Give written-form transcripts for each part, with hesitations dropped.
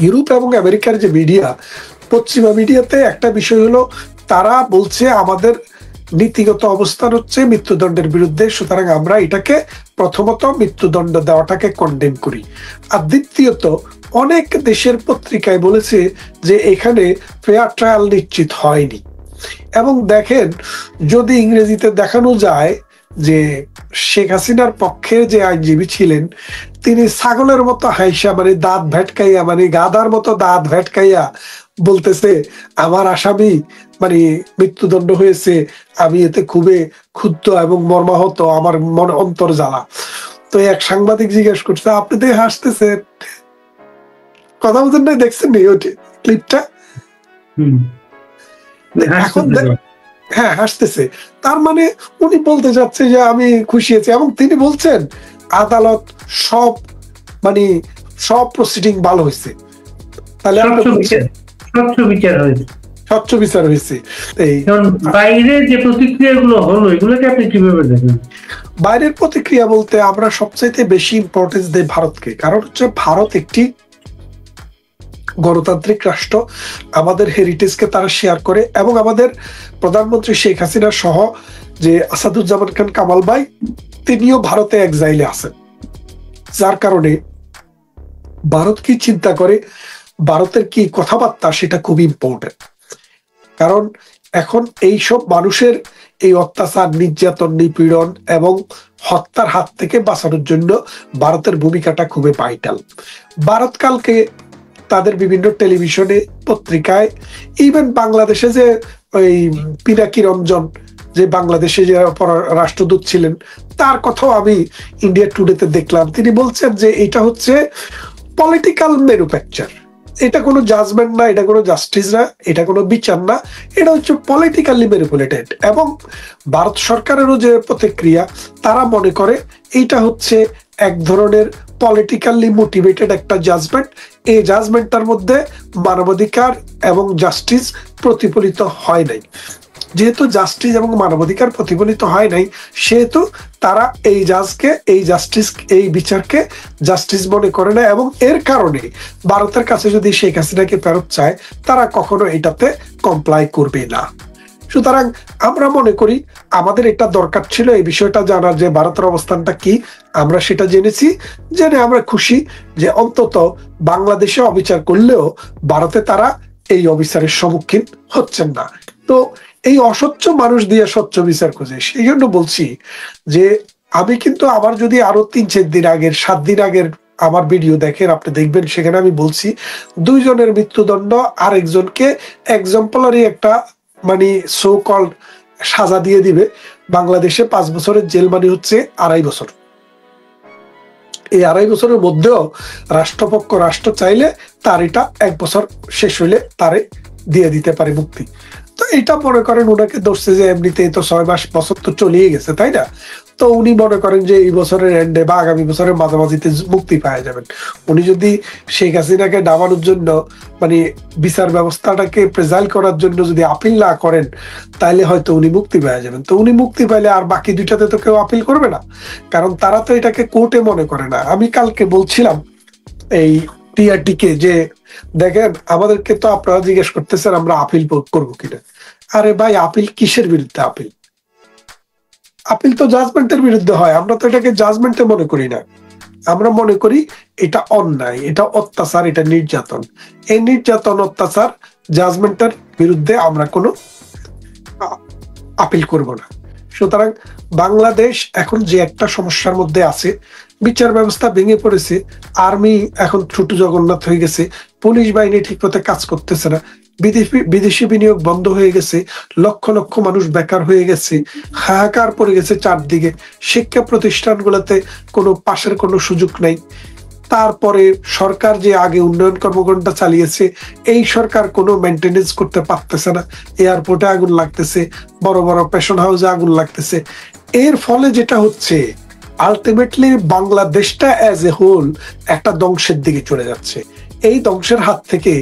Europe এবং আমেরিকার যে মিডিয়া, পশ্চিমা মিডিয়াতে একটা বিষয় হলো তারা বলছে আমাদের নীতিগত অবস্থান হচ্ছে মৃত্যুদণ্ডের বিরুদ্ধে, সুতরাং আমরা এটাকে প্রথমত মৃত্যুদণ্ড দেওয়াটাকে কন্ডেম করি। আর দ্বিতীয়ত অনেক দেশের পত্রিকায় বলেছে যে এখানে ফেয়ার ট্রায়াল নিশ্চিত হয়নি। এবং দেখেন, যদি ইংরেজিতে দেখানো যায় যে শেখ হাসিনার পক্ষে যে আইনজীবী ছিলেন তিনি ছাগলের মতো হাইসা, মানে দাঁত ভেটকাইয়া, মানে গাধার মতো দাঁত ভেটকাইয়া বলতেছে আমার আসামি মানে মৃত্যুদণ্ড হয়েছে, আমি এতে খুবই ক্ষুব্ধ এবং মর্মাহত, আমার মনে অন্তর জ্বালা। তো এক সাংবাদিক জিজ্ঞেস করছে আপনি তো হাসতেছেন, কথা বলছেন না, দেখছেন নি ওই ক্লিপটা? এখন হ্যাঁ হাসতেছে, তার মানে উনি বলতে চাচ্ছে যে আমি খুশি আছি। এবং তিনি বলছেন আদালত সব মানে সব প্রসিডিং ভালো হয়েছে, তাহলে স্বচ্ছ বিচার হয়েছে। বাইরে যে প্রতিক্রিয়াগুলো হলো এগুলোকে আপনি কিভাবে দেখেন? বাইরের প্রতিক্রিয়া বলতে আমরা সবচাইতে বেশি ইম্পর্টেন্স দেই ভারতকে, কারণ হচ্ছে ভারত একটি গণতান্ত্রিক রাষ্ট্র, আমাদের হেরিটেজকে তারা শেয়ার করে। এবং আমাদের প্রধানমন্ত্রী শেখ হাসিনা সহ যে আসাদুজ্জামান খান কামাল ভাই, তিনিও ভারতে এক্সাইলে আছেন, যার কারণে ভারত কি চিন্তা করে, ভারতের কি কথাবার্তা, সেটা খুব ইম্পর্টেন্ট। কারণ এখন এইসব মানুষের এই অত্যাচার, নির্যাতন, নিপীড়ন এবং হত্যার হাত থেকে বাঁচানোর জন্য ভারতের ভূমিকাটা খুবই ভাইটাল। ভারত কালকে তাদের বিভিন্ন টেলিভিশনে, পত্রিকায়, ইভেন বাংলাদেশে যে ওই পিনাকি রঞ্জন যে বাংলাদেশে যে রাষ্ট্রদূত ছিলেন, তার কথাও আমি ইন্ডিয়া টুডেতে দেখলাম। তিনি বলছেন যে এটা হচ্ছে পলিটিক্যাল ম্যানুফ্যাকচার, এটা কোনো জাজমেন্ট না, এটা কোনো জাস্টিস না, এটা কোনো বিচার না, এটা হচ্ছে পলিটিক্যালি ম্যানিপুলেটেড। এবং ভারত সরকারেরও যে প্রতিক্রিয়া, তারা মনে করে এইটা হচ্ছে এক ধরনের পলিটিক্যালি মোটিভেটেড একটা জাজমেন্ট। এই জাজমেন্টটার মধ্যে মানবাধিকার এবং জাস্টিস প্রতিফলিত হয় নাই। যেহেতু জাস্টিস এবং মানবাধিকার প্রতিফলিত হয় নাই, সেহেতু তারা এই জাজকে, এই জাস্টিস, এই বিচারকে জাস্টিস মনে করে না। এবং এর কারণে ভারতের কাছে যদি শেখ হাসিনাকে ফেরত চায়, তারা কখনো এটাতে কমপ্লাই করবে না। সুতরাং আমরা মনে করি আমাদের এটা দরকার ছিল, এই বিষয়টা জানার, যে ভারতের অবস্থানটা কি। আমরা সেটা জেনেছি, জেনে আমরা খুশি যে অন্তত বাংলাদেশে অবিচার করলেও ভারতে তারা এই অবিচারের সম্মুখীন হচ্ছেন না। তো এই অস্বচ্ছ মানুষ দিয়ে স্বচ্ছ বিচার খোঁজে। সেই জন্য বলছি যে আমি কিন্তু আবার যদি আরো 3-4 দিন আগের, 7 দিন আগের আমার ভিডিও দেখেন, আপনি দেখবেন সেখানে আমি বলছি 2 জনের মৃত্যুদণ্ড, আরেকজনকে এক্সাম্পলারি একটা মানে সো কল সাজা দিয়ে দিবে। বাংলাদেশে 5 বছরের জেল মানে হচ্ছে 2.5 বছর। এই 2.5 বছরের মধ্যেও রাষ্ট্রপক্ষ, রাষ্ট্র চাইলে তার এটা 1 বছর শেষ হইলে তারে দিয়ে দিতে পারে মুক্তি। তো এটা মনে করেন ওনাকে ধরছে যে এমনিতেই তো 6 মাস, বছর তো চলেই গেছে, তাই না? তো উনি মনে করেন যে এই বছরের এন্ডে বা আগামী বছরের মাঝামাঝিতে মুক্তি পাওয়া যাবেন। উনি যদি শেখ হাসিনাকে ডামানোর জন্য, মানে বিচার ব্যবস্থাটাকে প্রেজাইল করার জন্য যদি আপিল না করেন, তাহলে হয়তো উনি মুক্তি পাওয়া যাবেন। তো উনি মুক্তি পাইলে আর বাকি 2টাতে তো কেউ আপিল করবে না, কারণ তারা তো এটাকে কোর্টে মনে করে না। আমি কালকে বলছিলাম এই টিআরটিকে যে দেখেন, আমাদেরকে তো আপনারা জিজ্ঞেস করতেছেন আমরা আপিল করবো কিনা। আরে ভাই, আপিল কিসের বিরুদ্ধে? আপিল তো জাজমেন্টের বিরুদ্ধে হয়। আমরা তো এটাকে জাজমেন্টে মনে করি না, আমরা মনে করি এটা অন্যায়, এটা অত্যাচার, এটা নির্যাতন। এই নির্যাতন, অত্যাচার, জাজমেন্টের বিরুদ্ধে আমরা কোনো আপিল করব না। সুতরাং বাংলাদেশ এখন যে একটা সমস্যার মধ্যে আছে, বিচার ব্যবস্থা ভেঙে পড়েছে, আর্মি এখন ছোট জগন্নাথ হয়ে গেছে, পুলিশ বাহিনী ঠিক মতো কাজ করতেছে না, বিদেশি বিনিয়োগ বন্ধ হয়ে গেছে, লক্ষ লক্ষ মানুষ বেকার হয়ে গেছে, হাহাকার পড়ে গেছে চারদিকে, শিক্ষা প্রতিষ্ঠানগুলোতে কোনো পাশের কোনো সুযোগ নাই। তারপরে সরকার যে আগে উন্নয়ন কর্মকাণ্ড চালিয়েছে, এই সরকার কোনো মেনটেনেন্স করতে পারতেছে না। এয়ারপোর্টে আগুন লাগতেছে, বড় বড় ফ্যাশন হাউসে আগুন লাগতেছে। এর ফলে যেটা হচ্ছে, আলটিমেটলি বাংলাদেশটা অ্যাজ এ হোল একটা ধ্বংসের দিকে চলে যাচ্ছে। এই ধ্বংসের হাত থেকে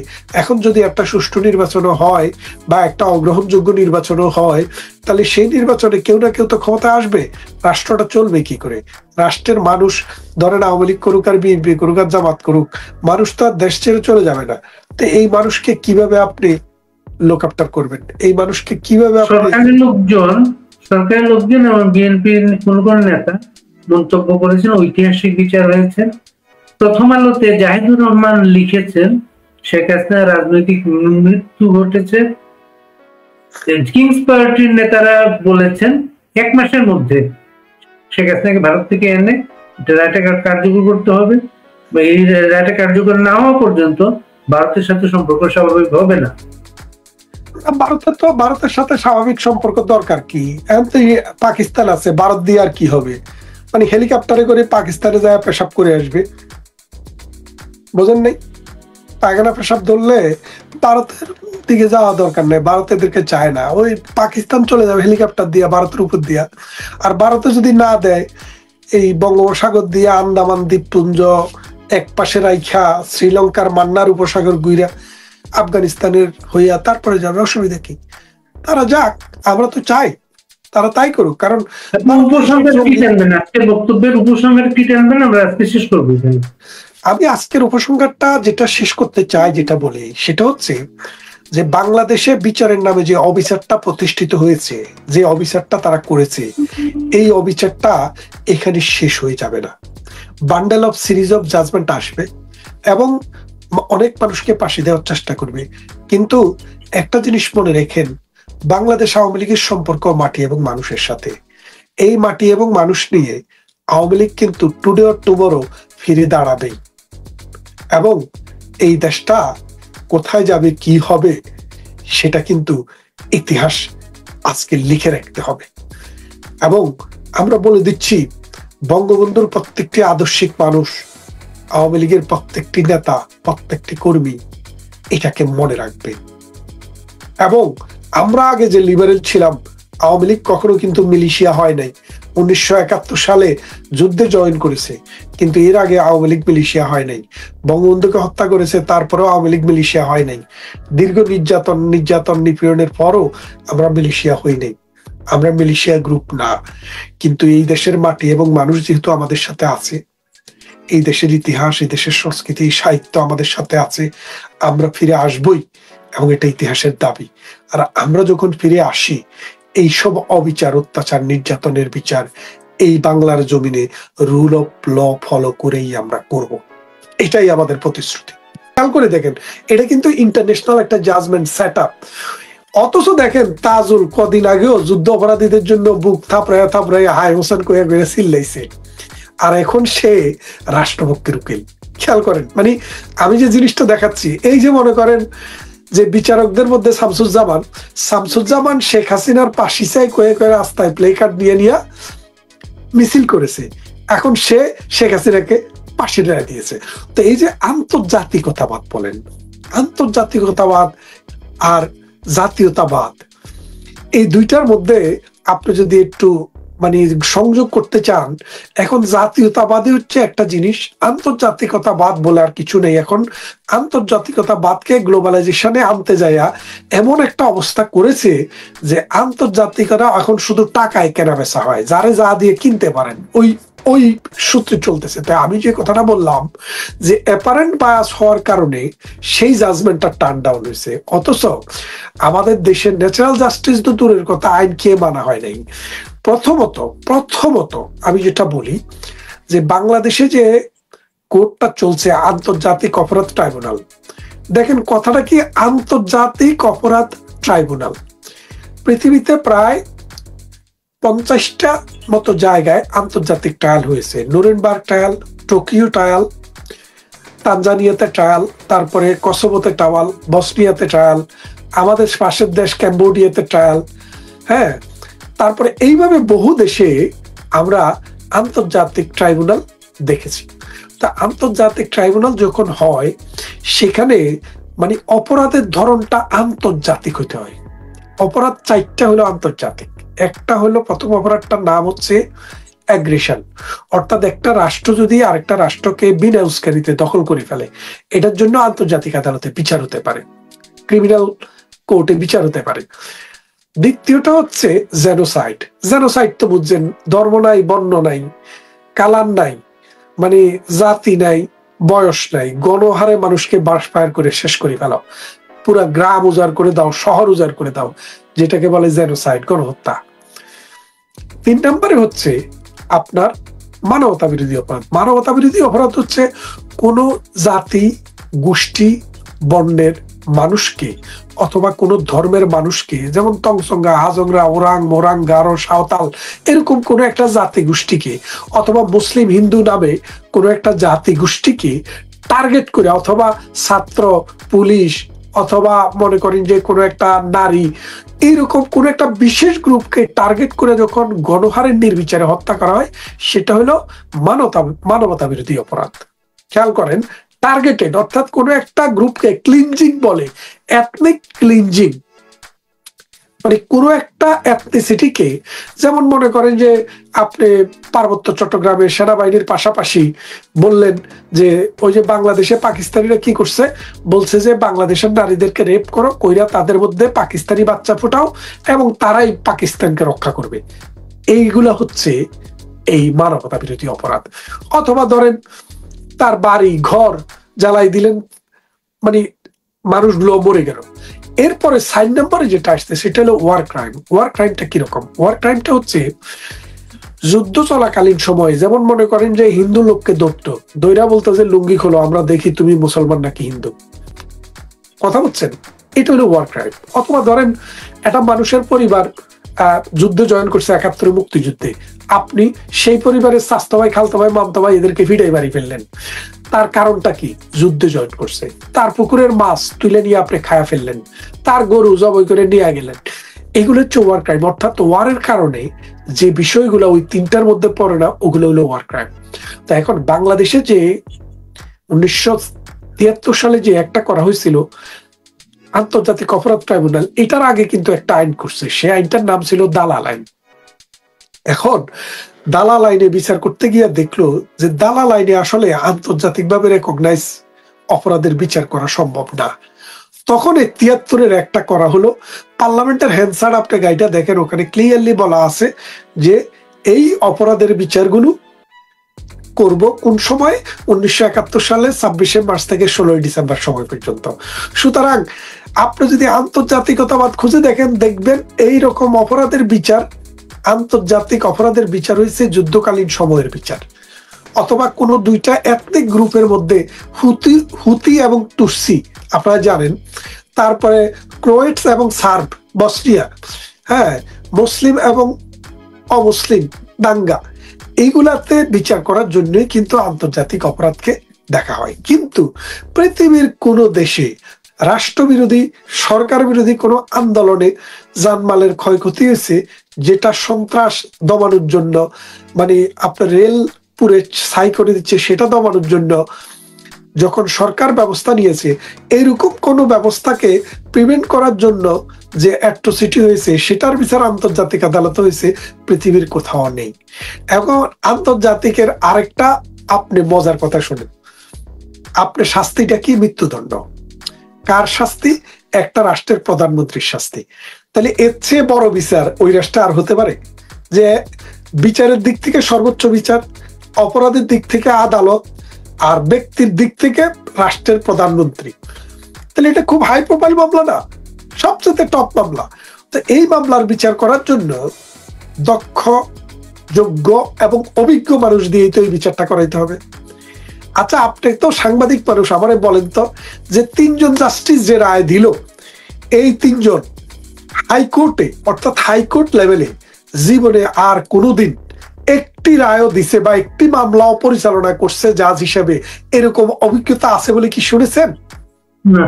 এখন যদি একটা সুষ্ঠু নির্বাচনও হয় বা একটা অগ্রহণযোগ্য নির্বাচনও হয়, তাহলে সেই নির্বাচনে কেউ না কেউ তো ক্ষমতা আসবে। রাষ্ট্রটা চলবে কি করে? রাষ্ট্রের মানুষ, ধরেন আওয়ামী লীগ করুক আর বিএনপি করুক আর জামাত করুক, মানুষ তো আর দেশ ছেড়ে চলে যাবে না। তো এই মানুষকে কিভাবে আপনি লোক আফটার করবেন? এই মানুষকে কিভাবে সরকারের লোকজন এবং বিএনপির কোন কোন নেতা মন্তব্য করেছেন ঐতিহাসিক বিচার হয়েছে। প্রথম আলোতে জাহিদুর রহমান লিখেছেন শেখ হাসিনার রাজনৈতিক মৃত্যু ঘটেছে। কিংস পার্টির নেতারা বলেছেন 1 মাসের মধ্যে শেখ হাসিনাকে ভারত থেকে এনে রায়টা কার্যকর করতে হবে, এই রায়টা কার্যকর না হওয়া পর্যন্ত ভারতের সাথে সম্পর্ক স্বাভাবিক হবে না। ভারতের সাথে স্বাভাবিক সম্পর্ক দরকার কি? এখন তো পাকিস্তান আছে, ভারত দিয়ে আর কি হবে? মানে হেলিকপ্টারে করে পাকিস্তানে যায় পেশাব করে আসবে, বোঝেন নাই? পায়খানা পেশাব ধরলে ভারতের দিকে যাওয়া দরকার নেই, ভারত এদেরকে চায় না। ওই পাকিস্তান চলে যাবে হেলিকপ্টার দিয়া, ভারতের উপর দিয়া। আর ভারতে যদি না দেয়, এই বঙ্গোপসাগর দিয়ে আন্দামান দ্বীপপুঞ্জ এক পাশে রাইখা শ্রীলঙ্কার মান্নার উপসাগর গুইরা আফগানিস্তানের হইয়া তারপরে যাবে, অসুবিধা কি? তারা যাক, আমরা তো চাই তারা তাই করুক। কারণ বক্তব্যের উপসংহার কি টানবেন? আমরা আজকে শেষ করবো। আমি আজকের উপসংহারটা যেটা শেষ করতে চাই, যেটা বলি সেটা হচ্ছে যে বাংলাদেশে বিচারের নামে যে অবিচারটা প্রতিষ্ঠিত হয়েছে, যে অবিচারটা তারা করেছে, এই অবিচারটা এখানে শেষ হয়ে যাবে না। Bundle of series of judgement আসবে এবং অনেক মানুষকে ফাঁসি দেওয়ার চেষ্টা করবে। কিন্তু একটা জিনিস মনে রেখেন, বাংলাদেশ আওয়ামী লীগের সম্পর্ক মাটি এবং মানুষের সাথে। এই মাটি এবং মানুষ নিয়ে আওয়ামী লীগ কিন্তু টুডে অর টুমরো ফিরে দাঁড়াবেই, এবং এই দেশটা কোথায় যাবে, কি হবে, সেটা কিন্তু ইতিহাস আজকে লিখে রাখতে হবে। এবং আমরা বলে দিচ্ছি, বঙ্গবন্ধুর প্রত্যেকটি আদর্শিক মানুষ, আওয়ামী লীগের প্রত্যেকটি নেতা, প্রত্যেকটি কর্মী এটাকে মনে রাখবে। এবং আমরা আগে যে লিবারেল ছিলাম, আওয়ামী লীগ কখনো কিন্তু মিলিশিয়া হয় নাই। 1971 সালে যুদ্ধে জয়েন করেছে, কিন্তু এর আগে আওয়ামী লীগ মিলিশিয়া হয় নাই। বঙ্গবন্ধুকে হত্যা করেছে, তারপরেও আওয়ামী লীগ মিলিশিয়া হয় নাই। দীর্ঘ নির্যাতন নিপীড়নের পরও আমরা মিলিশিয়া হই নাই, আমরা মিলিশিয়া গ্রুপ না। কিন্তু এই দেশের মাটি এবং মানুষ যেহেতু আমাদের সাথে আছে, এই দেশের ইতিহাস, এই দেশের সংস্কৃতি, সাহিত্য আমাদের সাথে আছে, আমরা ফিরে আসবই, এবং এটা ইতিহাসের দাবি। আর আমরা যখন ফিরে আসি, এইসব অবিচার, অত্যাচার, নির্যাতনের বিচার এই বাংলার জমিনে রুল অফ ল ফলো করেই আমরা করব। এটাই আমাদের প্রতিশ্রুতি। খেয়াল করে দেখেন, এটা কিন্তু ইন্টারন্যাশনাল একটা জাজমেন্ট সেট আপ। অথচ দেখেন, তাজুল কদিন আগেও যুদ্ধ অপরাধীদের জন্য বুক থাপড়াইয়া হাই হোসেন কইয়া করে চিল্লাইছে, আর এখন সে রাষ্ট্রপক্ষের উকিল। খেয়াল করেন, মানে আমি যে জিনিসটা দেখাচ্ছি, এই যে মনে করেন যে বিচারকদের মধ্যে শামসুজ্জামান শেখ হাসিনার পাশি চাই কয়ে কয়ে রাস্তায় প্লে কার্ড নিয়ে মিছিল করেছে, এখন সে শেখ হাসিনাকে ফাঁসির রায় দিয়েছে। তো এই যে আন্তর্জাতিকতাবাদ বলেন, আন্তর্জাতিকতাবাদ আর জাতীয়তাবাদ, এই দুইটার মধ্যে আপনি যদি একটু মানে সংযোগ করতে চান, এখন জাতীয়তাবাদী হচ্ছে একটা জিনিস, আন্তর্জাতিকতাবাদ বলে আর কিছু নেই। এখন আন্তর্জাতিকতাবাদকে গ্লোবালাইজেশনে আনতে যাইয়া এমন একটা অবস্থা করেছে যে আন্তর্জাতিকতা এখন শুধু টাকায় কেনা বেচা হয়, যারে যা দিয়ে কিনতে পারেন, ওই সূত্রে চলতেছে। তাই আমি যে কথাটা বললাম যে অ্যাপারেন্ট বায়াস হওয়ার কারণে সেই জাজমেন্টটা টার্ন ডাউন হয়েছে। অথচ আমাদের দেশের ন্যাচারাল জাস্টিস তো দূরের কথা, আইন খেয়ে মানা হয় নাই। প্রথমত আমি যেটা বলি যে বাংলাদেশে যে কোর্টটা চলছে, আন্তর্জাতিক অপরাধ ট্রাইব্যুনাল, দেখেন কথাটা কি, আন্তর্জাতিক অপরাধ ট্রাইব্যুনাল। পৃথিবীতে প্রায় 50টা মতো জায়গায় আন্তর্জাতিক ট্রায়াল হয়েছে। নুরেনবার্গ ট্রায়াল, টোকিও ট্রায়াল, তানজানিয়াতে ট্রায়াল, তারপরে কসোভোতে ট্রায়াল, বসনিয়াতে ট্রায়াল, আমাদের পাশের দেশ ক্যাম্বোডিয়াতে ট্রায়াল, হ্যাঁ, তারপরে এইভাবে বহু দেশে আমরা আন্তর্জাতিক ট্রাইব্যুনাল দেখেছি। তা আন্তর্জাতিক ট্রাইব্যুনাল যখন হয়, সেখানে মানে অপরাধের ধরনটা আন্তর্জাতিক হতে হয়। অপরাধ 4টা হলো আন্তর্জাতিক। একটা হলো, প্রথম অপরাধটার নাম হচ্ছে অ্যাগ্রেশন, অর্থাৎ একটা রাষ্ট্র যদি আরেকটা রাষ্ট্রকে বিনা উস্কানিতে দখল করে ফেলে, এটার জন্য আন্তর্জাতিক আদালতে বিচার হতে পারে, ক্রিমিনাল কোর্টে বিচার হতে পারে। দ্বিতীয়টা হচ্ছে জেনোসাইড। জেনোসাইড তো বুঝছেন, ধর্ম নাই, বর্ণ নাই, কালার নাই, মানে জাতি নাই, বয়স নাই, গণহারে মানুষকে বাসপায়ার করে শেষ করে ফেলাও, পুরা গ্রাম উজাড় করে দাও, শহর উজাড় করে দাও, যেটাকে বলে জেনোসাইড, গণহত্যা। 3 নম্বরে হচ্ছে আপনার মানবতা বিরোধী অপরাধ। মানবতা বিরোধী অপরাধ হচ্ছে কোন জাতি, গোষ্ঠী, বর্ণের মানুষকে অথবা কোন ধর্মের মানুষকে, যেমন তংসঙ্গা, হাজংরা, ওরাং, মোরাং, গারো, সাঁওতাল, এরকম কোন একটা জাতি গোষ্ঠীকে অথবা মুসলিম হিন্দু নামে কোন একটা জাতি গোষ্ঠীকে টার্গেট করে, অথবা ছাত্র, পুলিশ, অথবা মনে করেন যে কোনো একটা নারী, এইরকম কোন একটা বিশেষ গ্রুপকে টার্গেট করে যখন গণহারে নির্বিচারে হত্যা করা হয়, সেটা হলো মানবতা বিরোধী অপরাধ। খেয়াল করেন, টার্গেটেড, অর্থাৎ কোন একটা গ্রুপকে ক্লিনজিং বলে, এথনিক ক্লিনজিং, মানে কোন একটা এথনিসিটিকে, যেমন মনে করেন যে আপনি পার্বত্য চট্টগ্রামে সেনাবাহিনীর পাশাপাশি বললেন যে ওই যে বাংলাদেশে পাকিস্তানিরা কি করছে, বলছে যে বাংলাদেশের নারীদেরকে রেপ করো, কইরা তাদের মধ্যে পাকিস্তানি বাচ্চা ফোটাও এবং তারাই পাকিস্তানকে রক্ষা করবে। এইগুলা হচ্ছে এই মানবতা বিরোধী অপরাধ। অথবা ধরেন তার বাড়ি ঘর জ্বালাই দিলেন, মানে মানুষগুলো মরে গেল। এরপরে 4 নম্বরে যেটা আসছে সেটা হলো ওয়ার ক্রাইম। ওয়ার ক্রাইমটা কিরকম? ওয়ার ক্রাইমটা হচ্ছে যুদ্ধ চলাকালীন সময়ে, যেমন মনে করেন যে হিন্দু লোককে ধরতো, দৈরা বলতো যে লুঙ্গি খোলো, আমরা দেখি তুমি মুসলমান নাকি হিন্দু, কথা বলছেন, এটা হলো ওয়ার ক্রাইম। অথবা ধরেন একটা মানুষের পরিবার যুদ্ধে জয়েন করছে 71 মুক্তিযুদ্ধে, আপনি সেই পরিবারের স্বাস্থ্য ভাই, খালতো ভাই, মামতো ভাই, এদেরকে ফিটাই বাড়ি ফেললেন। তার কারণটা কি? যুদ্ধে জয়েন করছে। তার পুকুরের মাছ তুলে নিয়ে আপনি খায়া ফেললেন, তার গরু জবাই করে নিয়ে গেলেন। এগুলো হচ্ছে ওয়ার ক্রাইম। অর্থাৎ ওয়ারের কারণে যে বিষয়গুলো ওই 3টার মধ্যে পড়ে না, ওগুলো হলো ওয়ার ক্রাইম। তো এখন বাংলাদেশে যে 1973 সালে যে একটা করা হয়েছিল আন্তর্জাতিক অপরাধ ট্রাইব্যুনাল, এটার আগে কিন্তু একটা আইন করছে, সেই আইনটার নাম ছিল দালাল আইন। এখন দালাল আইনে বিচার করতে গিয়ে দেখলো যে দালাল আইনে আসলে আন্তর্জাতিকভাবে রেকগনাইজ অপরাধের বিচার করা সম্ভব না। তখন 73-এর একটা করা হলো। পার্লামেন্টের হ্যান্সার আপনি গাইটা দেখেন, ওখানে ক্লিয়ারলি বলা আছে যে এই অপরাধের বিচারগুলো করব কোন সময়? 1971 সালে 26 মার্চ থেকে 16 ডিসেম্বর সময় পর্যন্ত। সুতরাং আপনি যদি আন্তর্জাতিকতাবাদ খুঁজে দেখেন, দেখবেন এই রকম অপরাধের বিচার, আন্তর্জাতিক অপরাধের বিচার হয়েছে যুদ্ধকালীন সময়ের বিচার, অথবা কোনো দুইটা এথনিক গ্রুপের মধ্যে, হুতি এবং তুসি আপনারা জানেন, তারপরে ক্রোয়েটস এবং সার্ব, বসনিয়া, হ্যাঁ, মুসলিম এবং অমুসলিম দাঙ্গা, এইগুলাতে বিচার করার জন্যই কিন্তু আন্তর্জাতিক অপরাধকে দেখা হয়। কিন্তু পৃথিবীর কোনো দেশে রাষ্ট্রবিরোধী, সরকার বিরোধী কোনো আন্দোলনে জানমালের ক্ষয়ক্ষতি হয়েছে, যেটা সন্ত্রাস দমানোর জন্য, মানে আপনার রেল পুরে ছাই করে দিচ্ছে, সেটা দমানোর জন্য যখন সরকার ব্যবস্থা নিয়েছে, এইরকম কোনো ব্যবস্থাকে প্রিভেন্ট করার জন্য যে অ্যাট্রোসিটি হয়েছে, সেটার বিচার আন্তর্জাতিক আদালত হয়েছে, পৃথিবীর কোথাও নেই। এখন আন্তর্জাতিকের আরেকটা আপনি মজার কথা শুনেন, আপনার শাস্তিটা কি? মৃত্যুদণ্ড। কার শাস্তি? একটা রাষ্ট্রের প্রধানমন্ত্রীর শাস্তি। তাহলে এর চেয়ে বড় বিচার ওই রাষ্ট্রে আর হতে পারে? যে বিচারের দিক থেকে সর্বোচ্চ বিচার, অপরাধের দিক থেকে আদালত, আর ব্যক্তির দিক থেকে রাষ্ট্রের প্রধানমন্ত্রী। তাহলে এটা খুব হাই প্রোফাইল মামলা না? সবচেয়ে টপ মামলা। তো এই মামলার বিচার করার জন্য দক্ষ, যোগ্য এবং অভিজ্ঞ মানুষ দিয়ে তো এই বিচারটা করাইতে হবে। আচ্ছা, আপনি তো সাংবাদিক মানুষ, আমারে বলেন তো, যে 3 জন জাস্টিস যে রায় দিল, এই 3 জন হাইকোর্টে, অর্থাৎ হাইকোর্ট লেভেলে জীবনে আর কোনোদিন একটি রায়ও দিছে বা একটি মামলাও পরিচালনা করছে জাজ হিসেবে, এরকম অভিজ্ঞতা আছে বলে কি শুনেছেন? না।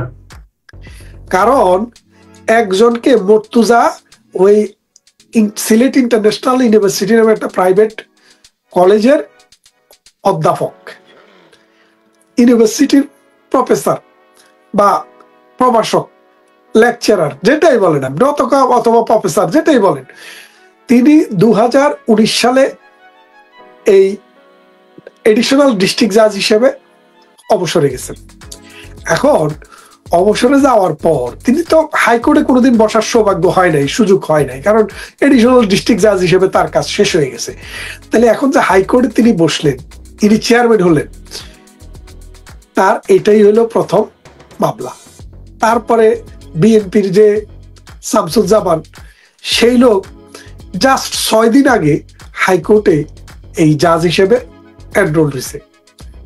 কারণ একজনকে মর্তুজা, ওই সিলেট ইন্টারন্যাশনাল ইউনিভার্সিটি নামে একটা প্রাইভেট কলেজের অধ্যাপক, ইউনিভার্সিটির প্রফেসর বা প্রভাষক, লেকচারার, যেটাই বলেন আপনি, অথবা প্রফেসর, যেটাই বলেন, তিনি 2019 সালে এই এডিশনাল ডিস্ট্রিক্ট জাজ হিসেবে অবসরে গেছেন। এখন অবসরে যাওয়ার পর তিনি তো হাইকোর্টে কোনোদিন বসার সৌভাগ্য হয় নাই, সুযোগ হয় নাই, কারণ এডিশনাল ডিস্ট্রিক্ট জাজ হিসেবে তার কাজ শেষ হয়ে গেছে। তাহলে এখন যে হাইকোর্টে তিনি বসলেন, তিনি চেয়ারম্যান হলেন, তার এটাই হলো প্রথম মামলা। তারপরে বিএনপির যে শামসুজ্জামান, সেই লোক জাস্ট 6 দিন আগে হাইকোর্টে এই জাজ হিসেবে এনরোল হয়েছে,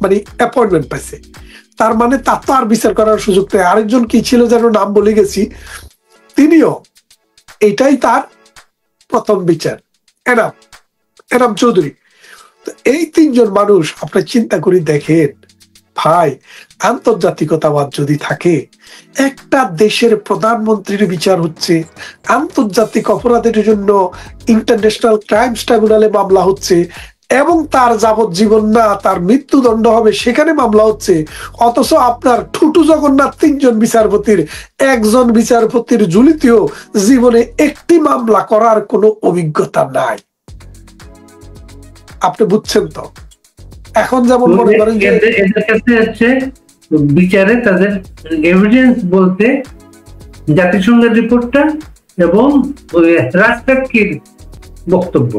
মানে অ্যাপয়েন্টমেন্ট পাইছে। তার মানে তার তো আর বিচার করার সুযোগ নেই। আরেকজন কি ছিল যেন, নাম বলে গেছি, তিনিও এটাই তার প্রথম বিচার, এনাম চৌধুরী। এই 3 জন মানুষ, আপনি চিন্তা করে দেখেন ভাই, আন্তর্জাতিকতাবাদ যদি থাকে, একটা দেশের প্রধানমন্ত্রীর বিচার হচ্ছে, আন্তর্জাতিক অপরাধের জন্য ইন্টারন্যাশনাল ক্রাইমস ট্রাইব্যুনালে মামলা হচ্ছে, এবং তার যাবজ্জীবন না, তার মৃত্যুদণ্ড হবে, সেখানে মামলা হচ্ছে। অথচ আপনার ঠুটু জগন্নাথ 3 জন বিচারপতির একজন বিচারপতির ঝুলিতেও জীবনে একটি মামলা করার কোনো অভিজ্ঞতা নাই। আপনি বুঝছেন তো? এখন যেমন মনে করেন যে এদের কাছে হচ্ছে বিচারে তাদের এভিডেন্স বলতে জাতিসংঘের রিপোর্টটা এবং রাষ্ট্রপতির বক্তব্য।